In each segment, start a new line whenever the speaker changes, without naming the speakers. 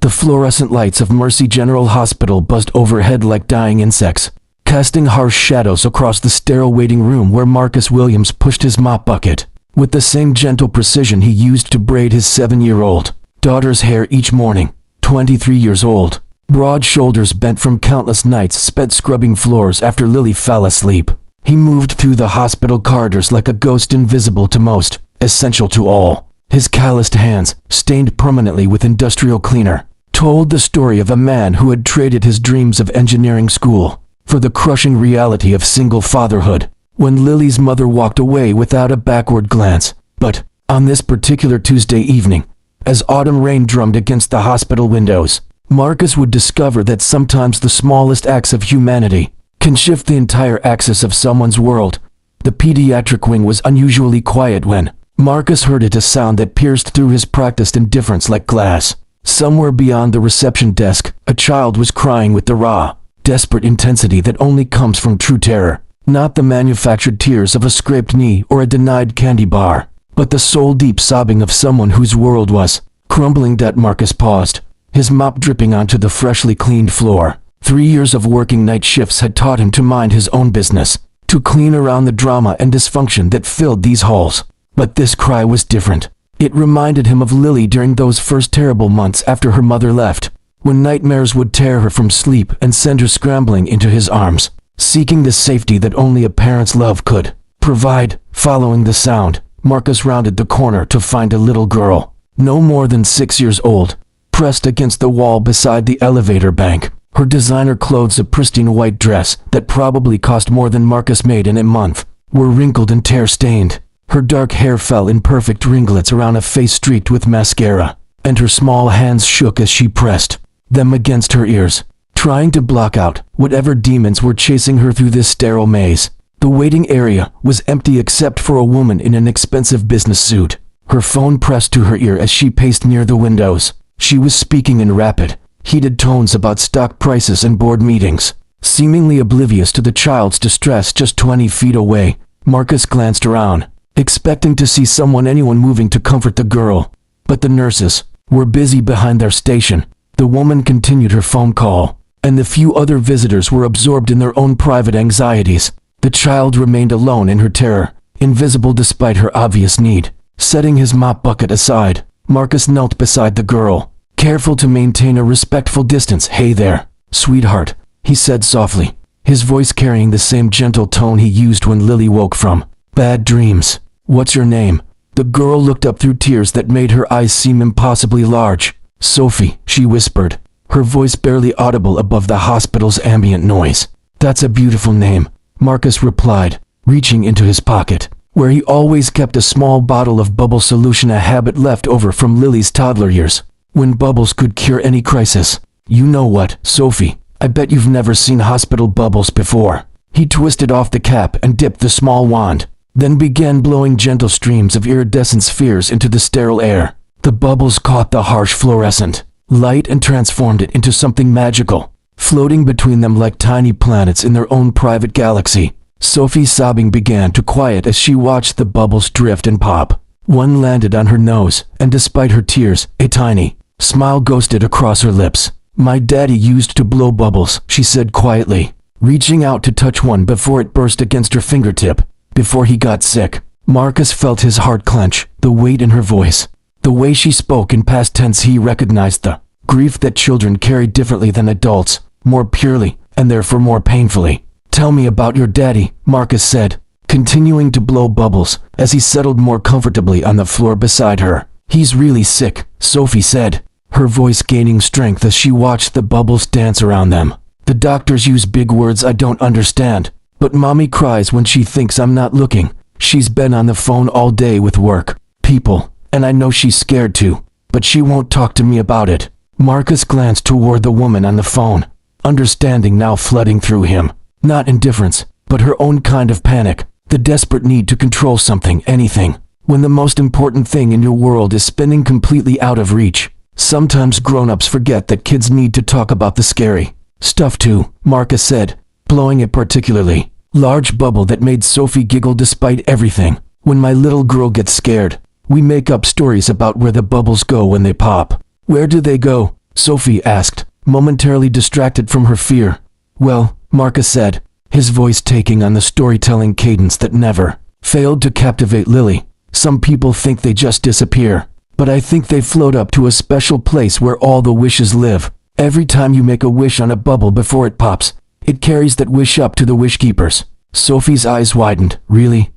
The fluorescent lights of Mercy General Hospital buzzed overhead like dying insects, casting harsh shadows across the sterile waiting room where Marcus Williams pushed his mop bucket, with the same gentle precision he used to braid his 7-year-old daughter's hair each morning. 23 years old, broad shoulders bent from countless nights spent scrubbing floors after Lily fell asleep. He moved through the hospital corridors like a ghost, invisible to most, essential to all. His calloused hands, stained permanently with industrial cleaner, told the story of a man who had traded his dreams of engineering school for the crushing reality of single fatherhood. When Lily's mother walked away without a backward glance. But, on this particular Tuesday evening, as autumn rain drummed against the hospital windows, Marcus would discover that sometimes the smallest acts of humanity can shift the entire axis of someone's world. The pediatric wing was unusually quiet when Marcus heard it, a sound that pierced through his practiced indifference like glass. Somewhere beyond the reception desk, a child was crying with the raw, desperate intensity that only comes from true terror. Not the manufactured tears of a scraped knee or a denied candy bar, but the soul-deep sobbing of someone whose world was crumbling. That Marcus paused, his mop dripping onto the freshly cleaned floor. 3 years of working night shifts had taught him to mind his own business, to clean around the drama and dysfunction that filled these halls. But this cry was different. It reminded him of Lily during those first terrible months after her mother left, when nightmares would tear her from sleep and send her scrambling into his arms, seeking the safety that only a parent's love could provide. Following the sound, Marcus rounded the corner to find a little girl, no more than 6 years old, pressed against the wall beside the elevator bank. Her designer clothes, a pristine white dress that probably cost more than Marcus made in a month, were wrinkled and tear-stained. Her dark hair fell in perfect ringlets around a face streaked with mascara, and her small hands shook as she pressed them against her ears, trying to block out whatever demons were chasing her through this sterile maze. The waiting area was empty except for a woman in an expensive business suit, her phone pressed to her ear as she paced near the windows. She was speaking in rapid, heated tones about stock prices and board meetings, seemingly oblivious to the child's distress just 20 feet away. Marcus glanced around, expecting to see anyone moving to comfort the girl, but the nurses were busy behind their station. The woman continued her phone call, and the few other visitors were absorbed in their own private anxieties. The child remained alone in her terror, invisible despite her obvious need. Setting his mop bucket aside, Marcus knelt beside the girl, careful to maintain a respectful distance. "Hey there, sweetheart," he said softly, his voice carrying the same gentle tone he used when Lily woke from bad dreams. "What's your name?" The girl looked up through tears that made her eyes seem impossibly large. "Sophie," she whispered, her voice barely audible above the hospital's ambient noise. "That's a beautiful name," Marcus replied, reaching into his pocket, where he always kept a small bottle of bubble solution, a habit left over from Lily's toddler years, when bubbles could cure any crisis. "You know what, Sophie, I bet you've never seen hospital bubbles before." He twisted off the cap and dipped the small wand, then began blowing gentle streams of iridescent spheres into the sterile air. The bubbles caught the harsh fluorescent light and transformed it into something magical, floating between them like tiny planets in their own private galaxy. Sophie's sobbing began to quiet as she watched the bubbles drift and pop. One landed on her nose, and despite her tears, a tiny smile ghosted across her lips. "My daddy used to blow bubbles," she said quietly, reaching out to touch one before it burst against her fingertip. "Before he got sick." Marcus felt his heart clench, the weight in her voice. The way she spoke in past tense, he recognized the grief that children carry differently than adults, more purely, and therefore more painfully. "Tell me about your daddy," Marcus said, continuing to blow bubbles as he settled more comfortably on the floor beside her. "He's really sick," Sophie said, her voice gaining strength as she watched the bubbles dance around them. "The doctors use big words I don't understand, but mommy cries when she thinks I'm not looking. She's been on the phone all day with work people, and I know she's scared too, but she won't talk to me about it." Marcus glanced toward the woman on the phone, understanding now flooding through him. Not indifference, but her own kind of panic, the desperate need to control something, anything, when the most important thing in your world is spinning completely out of reach. Sometimes grown-ups forget that kids need to talk about the scary stuff too, Marcus said, blowing a particularly large bubble that made Sophie giggle despite everything. "When my little girl gets scared, we make up stories about where the bubbles go when they pop." "Where do they go?" Sophie asked, momentarily distracted from her fear. Well, Marcus said, his voice taking on the storytelling cadence that never failed to captivate Lily. Some people think they just disappear, but I think they float up to a special place where all the wishes live. Every time you make a wish on a bubble before it pops, it carries that wish up to the wish keepers. Sophie's eyes widened. Really?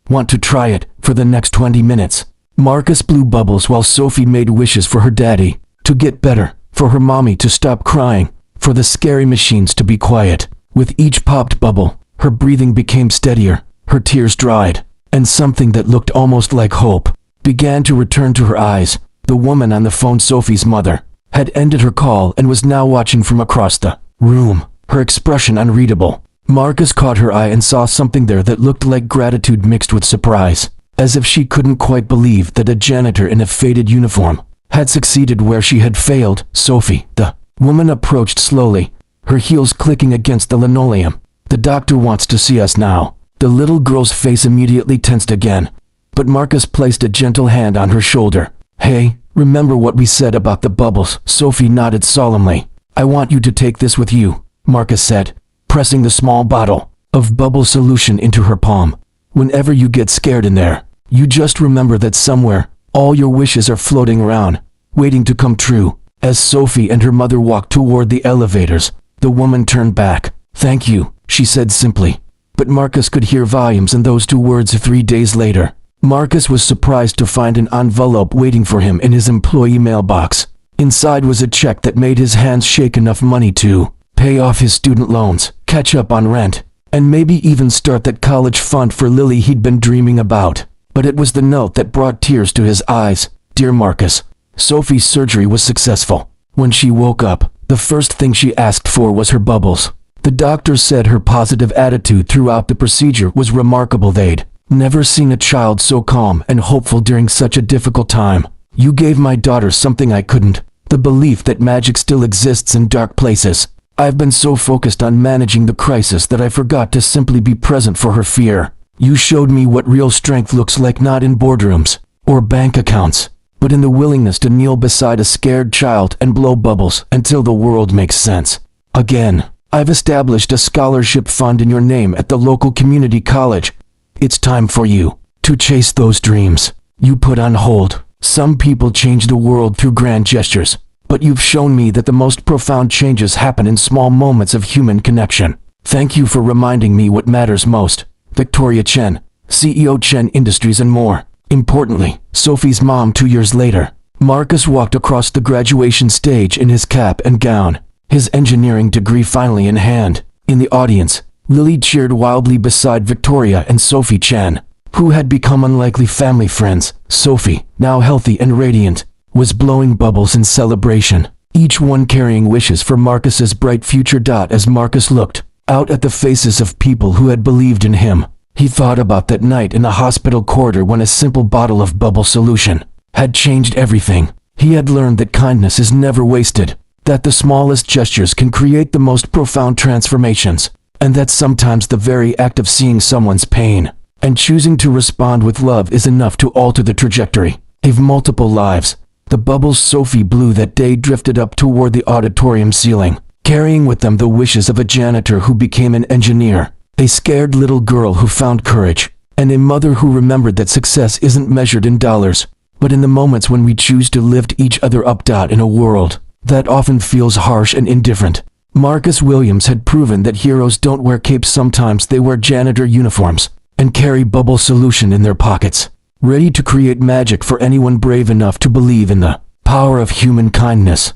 Want to try it for the next 20 minutes? Marcus blew bubbles while Sophie made wishes for her daddy to get better, for her mommy to stop crying, for the scary machines to be quiet. With each popped bubble, her breathing became steadier, her tears dried, and something that looked almost like hope began to return to her eyes. The woman on the phone, Sophie's mother, had ended her call and was now watching from across the room, her expression unreadable. Marcus caught her eye and saw something there that looked like gratitude mixed with surprise, as if she couldn't quite believe that a janitor in a faded uniform had succeeded where she had failed. Sophie, the woman approached slowly, her heels clicking against the linoleum. The doctor wants to see us now. The little girl's face immediately tensed again, but Marcus placed a gentle hand on her shoulder. Hey, remember what we said about the bubbles? Sophie nodded solemnly. I want you to take this with you, Marcus said, pressing the small bottle of bubble solution into her palm. Whenever you get scared in there, you just remember that somewhere, all your wishes are floating around, waiting to come true. As Sophie and her mother walked toward the elevators, the woman turned back. Thank you, she said simply. But Marcus could hear volumes in those two words. 3 days later, Marcus was surprised to find an envelope waiting for him in his employee mailbox. Inside was a check that made his hands shake. Enough money to pay off his student loans, catch up on rent, and maybe even start that college fund for Lily he'd been dreaming about. But it was the note that brought tears to his eyes. Dear Marcus, Sophie's surgery was successful. When she woke up, the first thing she asked for was her bubbles. The doctor said her positive attitude throughout the procedure was remarkable. They'd never seen a child so calm and hopeful during such a difficult time. You gave my daughter something I couldn't, the belief that magic still exists in dark places. I've been so focused on managing the crisis that I forgot to simply be present for her fear. You showed me what real strength looks like, not in boardrooms or bank accounts, but in the willingness to kneel beside a scared child and blow bubbles until the world makes sense. Again, I've established a scholarship fund in your name at the local community college. It's time for you to chase those dreams you put on hold. Some people change the world through grand gestures, but you've shown me that the most profound changes happen in small moments of human connection. Thank you for reminding me what matters most. Victoria Chen, CEO Chen Industries and more. Importantly, Sophie's mom. 2 years later, Marcus walked across the graduation stage in his cap and gown, his engineering degree finally in hand. In the audience, Lily cheered wildly beside Victoria and Sophie Chen, who had become unlikely family friends. Sophie, now healthy and radiant, was blowing bubbles in celebration, each one carrying wishes for Marcus's bright future. As Marcus looked out at the faces of people who had believed in him, he thought about that night in the hospital corridor when a simple bottle of bubble solution had changed everything. He had learned that kindness is never wasted, that the smallest gestures can create the most profound transformations, and that sometimes the very act of seeing someone's pain and choosing to respond with love is enough to alter the trajectory of multiple lives. The bubbles Sophie blew that day drifted up toward the auditorium ceiling, carrying with them the wishes of a janitor who became an engineer, a scared little girl who found courage, and a mother who remembered that success isn't measured in dollars, but in the moments when we choose to lift each other up. In a world that often feels harsh and indifferent, Marcus Williams had proven that heroes don't wear capes. Sometimes they wear janitor uniforms and carry bubble solution in their pockets, ready to create magic for anyone brave enough to believe in the power of human kindness.